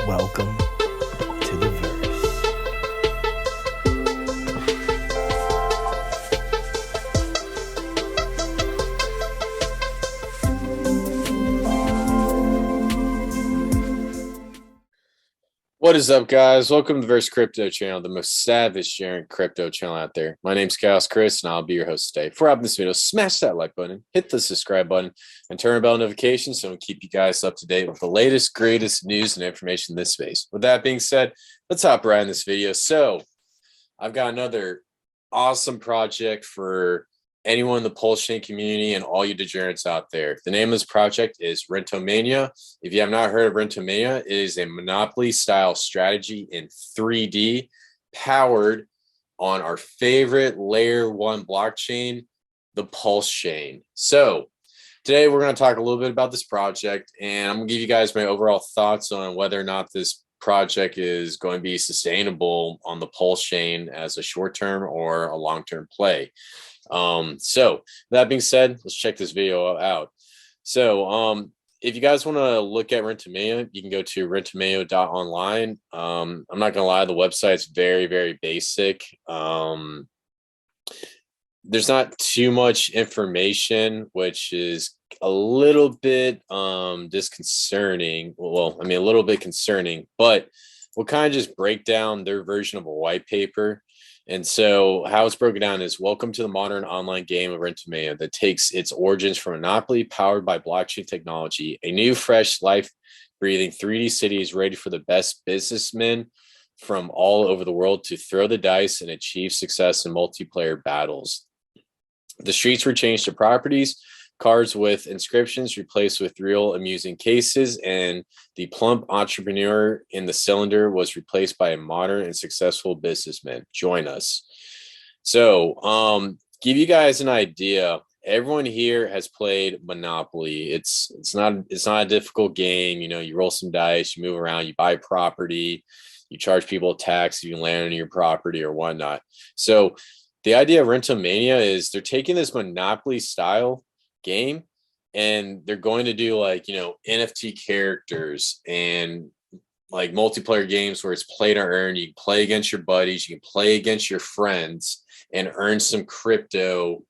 Welcome to the verse. What is up, guys? Welcome to the Verse Crypto channel, the most savage sharing crypto channel out there. My name's Chaos Chris, and I'll be your host today. Before I open this video, smash that like button, hit the subscribe button, and turn on bell notifications so I can keep you guys up to date with the latest, greatest news and information in this space. With that being said, let's hop right in this video. So, I've got another awesome project for anyone in the Pulsechain community and all you degenerates out there. The name of this project is Rentomania. If you have not heard of Rentomania, it is a Monopoly style strategy in 3D powered on our favorite layer 1 blockchain, the Pulsechain. So today we're going to talk a little bit about this project, and I'm going to give you guys my overall thoughts on whether or not this project is going to be sustainable on the Pulsechain as a short-term or a long-term play. So that being said, let's check this video out. So if you guys want to look at Rentomania, you can go to rentomania.online. I'm not gonna lie, the website's very, very basic. There's not too much information, which is a little bit disconcerting. Well, I mean, a little bit concerning, but we'll kind of just break down their version of a white paper. And so how it's broken down is: welcome to the modern online game of Rentomania that takes its origins from Monopoly powered by blockchain technology. A new, fresh, life-breathing 3D city is ready for the best businessmen from all over the world to throw the dice and achieve success in multiplayer battles. The streets were changed to properties, cards with inscriptions replaced with real amusing cases, and the plump entrepreneur in the cylinder was replaced by a modern and successful businessman. Join us. So give you guys an idea, everyone here has played Monopoly. It's not a difficult game. You know, you roll some dice, you move around, you buy property, you charge people a tax if you land on your property or whatnot. So the idea of Rentomania is they're taking this Monopoly style game and they're going to do, like, you know, NFT characters and like multiplayer games where it's play to earn. You can play against your buddies, you can play against your friends and earn some crypto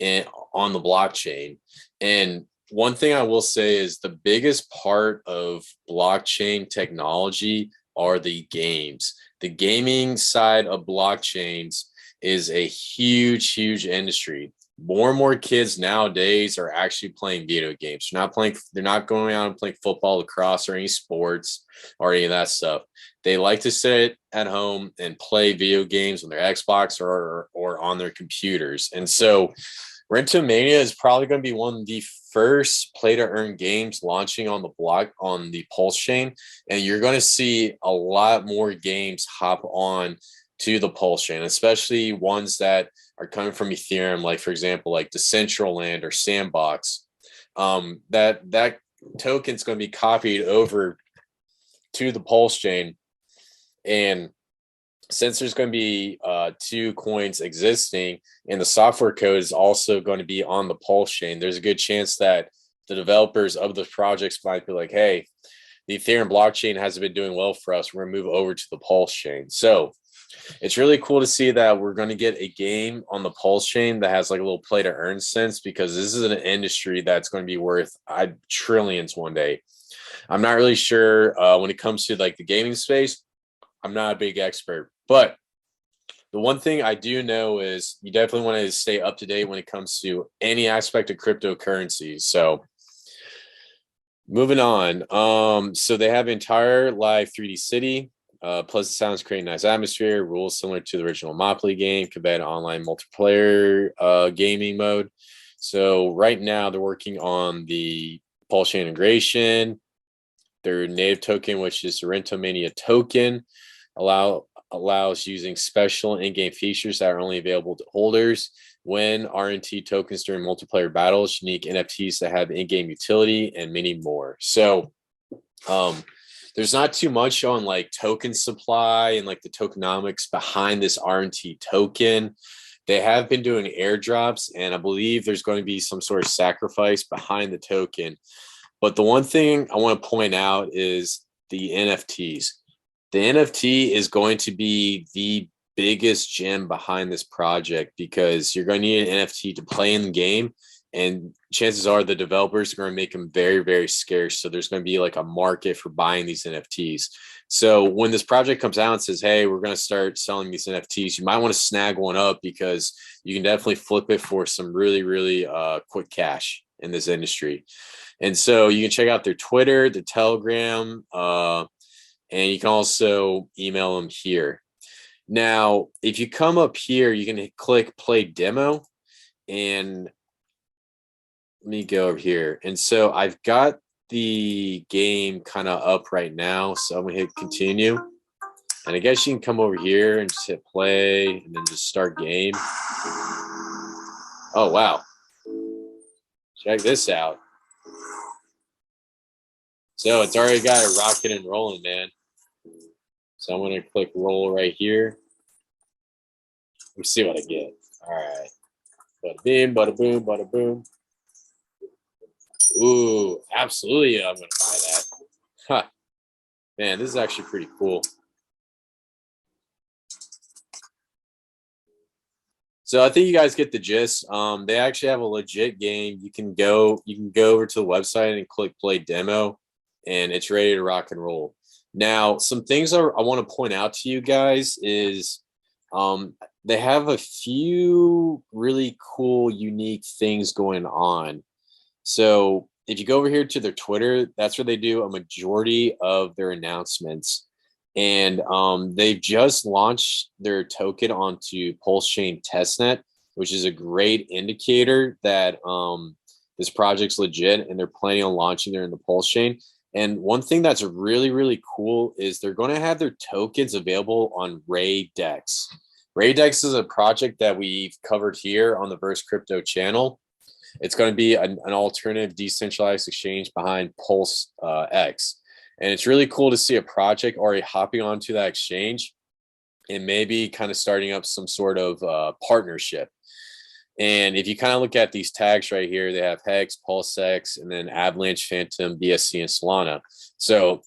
on the blockchain. And one thing I will say is the biggest part of blockchain technology are the games. The gaming side of blockchains is a huge industry. More and more kids nowadays are actually playing video games. They're not going out and playing football, lacrosse, or any sports or any of that stuff. They like to sit at home and play video games on their Xbox or on their computers. And so Rentomania is probably going to be one of the first play to earn games launching on the Pulsechain. And you're going to see a lot more games hop on to the Pulsechain, especially ones that are coming from Ethereum, like, for example, like Decentraland or Sandbox. That token's going to be copied over to the Pulsechain. And since there's going to be 2 coins existing and the software code is also going to be on the Pulsechain, there's a good chance that the developers of the projects might be like, hey, the Ethereum blockchain hasn't been doing well for us, we're going to move over to the Pulsechain. So it's really cool to see that we're going to get a game on the Pulsechain that has like a little play to earn sense, because this is an industry that's going to be worth trillions one day. I'm not really sure when it comes to like the gaming space. I'm not a big expert, but the one thing I do know is you definitely want to stay up to date when it comes to any aspect of cryptocurrency. So moving on. So they have an entire live 3D city. Pleasant sounds, create a nice atmosphere, rules similar to the original Monopoly game, combined online multiplayer gaming mode. So right now they're working on the Pulsechain integration. Their native token, which is the Rentomania token, allows using special in-game features that are only available to holders. When RNT tokens during multiplayer battles, unique NFTs that have in-game utility, and many more. So there's not too much on like token supply and like the tokenomics behind this RNT token. They have been doing airdrops, and I believe there's going to be some sort of sacrifice behind the token. But the one thing I want to point out is the NFTs. The NFT is going to be the biggest gem behind this project because you're going to need an NFT to play in the game. And chances are the developers are going to make them very, very scarce. So there's going to be like a market for buying these NFTs. So when this project comes out and says, hey, we're going to start selling these NFTs, you might want to snag one up because you can definitely flip it for some really, really quick cash in this industry. And so you can check out their Twitter, the Telegram, and you can also email them here. Now, if you come up here, you can click play demo, and let me go over here. And so I've got the game kind of up right now. So I'm gonna hit continue. And I guess you can come over here and just hit play and then just start game. Oh, wow. Check this out. So it's already got it rocking and rolling, man. So I'm going to click roll right here. Let's see what I get. All right. Bada bing, bada boom, bada boom. Ooh, absolutely. I'm going to buy that. Huh. Man, this is actually pretty cool. So I think you guys get the gist. They actually have a legit game. You can go over to the website and click play demo, and it's ready to rock and roll. Now, some things I want to point out to you guys is they have a few really cool, unique things going on. So if you go over here to their Twitter, that's where they do a majority of their announcements. And they've just launched their token onto Pulsechain testnet, which is a great indicator that this project's legit and they're planning on launching there in the Pulsechain. And one thing that's really, really cool is they're going to have their tokens available on Ray Dex. Ray Dex is a project that we've covered here on the Verse Crypto channel. It's going to be an alternative decentralized exchange behind Pulse X. And it's really cool to see a project already hopping onto that exchange and maybe kind of starting up some sort of partnership. And if you kind of look at these tags right here, they have Hex, PulseX, and then Avalanche, Phantom, BSC, and Solana. So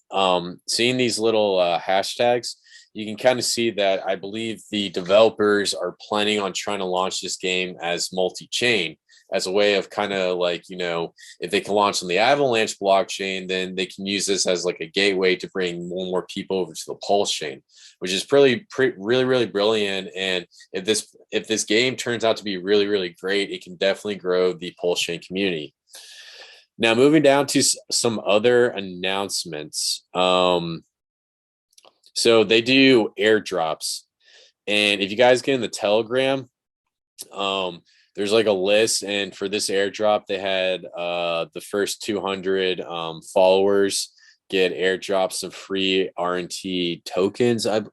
seeing these little hashtags, you can kind of see that I believe the developers are planning on trying to launch this game as multi-chain, as a way of kind of like, you know, if they can launch on the Avalanche blockchain, then they can use this as like a gateway to bring more and more people over to the Pulsechain, which is really, really brilliant. And if this game turns out to be really, really great, it can definitely grow the Pulsechain community. Now, moving down to some other announcements. So they do airdrops. And if you guys get in the Telegram, there's like a list, and for this airdrop, they had the first 200 followers get airdrops of free RNT tokens, I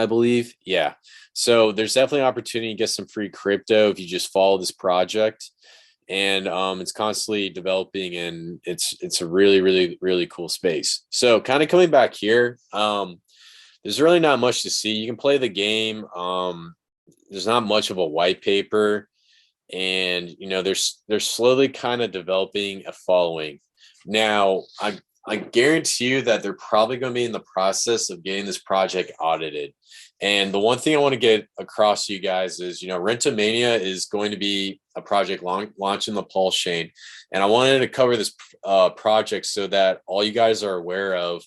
believe. Yeah. So there's definitely an opportunity to get some free crypto if you just follow this project. And it's constantly developing, and it's a really cool space. So kind of coming back here, there's really not much to see. You can play the game. There's not much of a white paper. And you know they're slowly kind of developing a following. Now I guarantee you that they're probably going to be in the process of getting this project audited. And the one thing I want to get across to you guys is, you know, Rentomania is going to be a project launching the Pulsechain, and I wanted to cover this project so that all you guys are aware of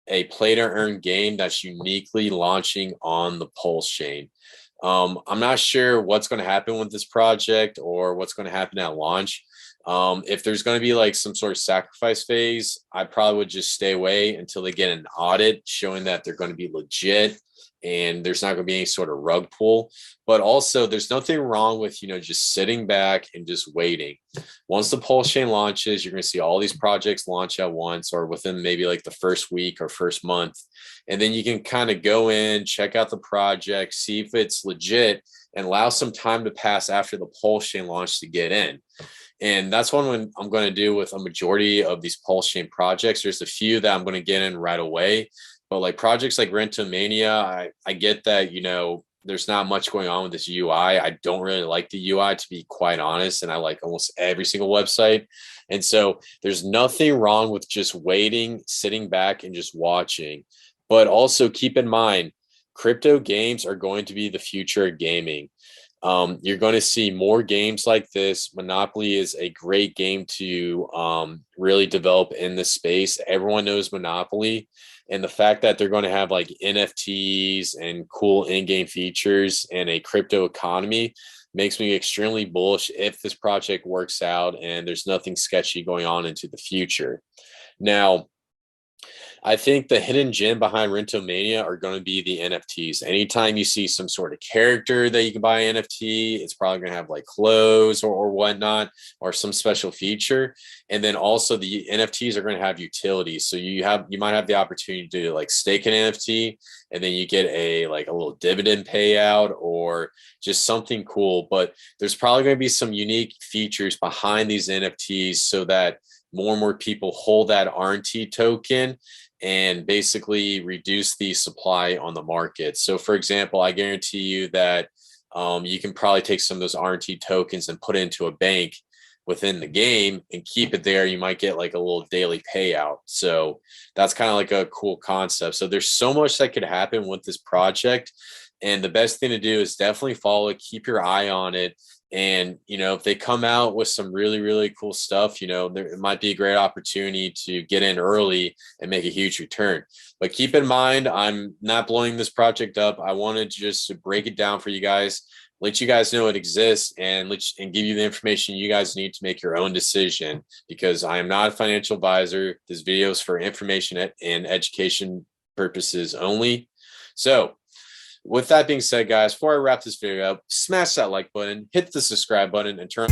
a play to earn game that's uniquely launching on the Pulsechain. I'm not sure what's going to happen with this project or what's going to happen at launch. If there's going to be like some sort of sacrifice phase, I probably would just stay away until they get an audit showing that they're going to be legit and there's not going to be any sort of rug pull. But also there's nothing wrong with, you know, just sitting back and just waiting. Once the Pulsechain launches, you're going to see all these projects launch at once or within maybe like the first week or first month. And then you can kind of go in, check out the project, see if it's legit, and allow some time to pass after the Pulsechain launch to get in. And that's what I'm going to do with a majority of these Pulsechain projects. There's a few that I'm going to get in right away. But like projects like Rentomania, I get that, you know, there's not much going on with this UI. I don't really like the UI, to be quite honest, and I like almost every single website. And so there's nothing wrong with just waiting, sitting back, and just watching. But also keep in mind, crypto games are going to be the future of gaming. You're going to see more games like this. Monopoly is a great game to really develop in this space. Everyone knows Monopoly. And the fact that they're going to have like NFTs and cool in-game features and a crypto economy makes me extremely bullish if this project works out and there's nothing sketchy going on into the future. Now, I think the hidden gem behind Rentomania are going to be the NFTs. Anytime you see some sort of character that you can buy an NFT, it's probably going to have like clothes or whatnot, or some special feature. And then also the NFTs are going to have utilities. So you might have the opportunity to like stake an NFT, and then you get a little dividend payout or just something cool. But there's probably going to be some unique features behind these NFTs so that more and more people hold that RNT token and basically reduce the supply on the market. So for example, I guarantee you that you can probably take some of those RNT tokens and put it into a bank within the game and keep it there. You might get like a little daily payout. So that's kind of like a cool concept. So there's so much that could happen with this project. And the best thing to do is definitely follow it, keep your eye on it. And, if they come out with some really, really cool stuff, it might be a great opportunity to get in early and make a huge return. But keep in mind, I'm not blowing this project up. I wanted just to break it down for you guys, let you guys know it exists, and give you the information you guys need to make your own decision, because I am not a financial advisor. This video is for information and education purposes only. So with that being said, guys, before I wrap this video up, smash that like button, hit the subscribe button, and turn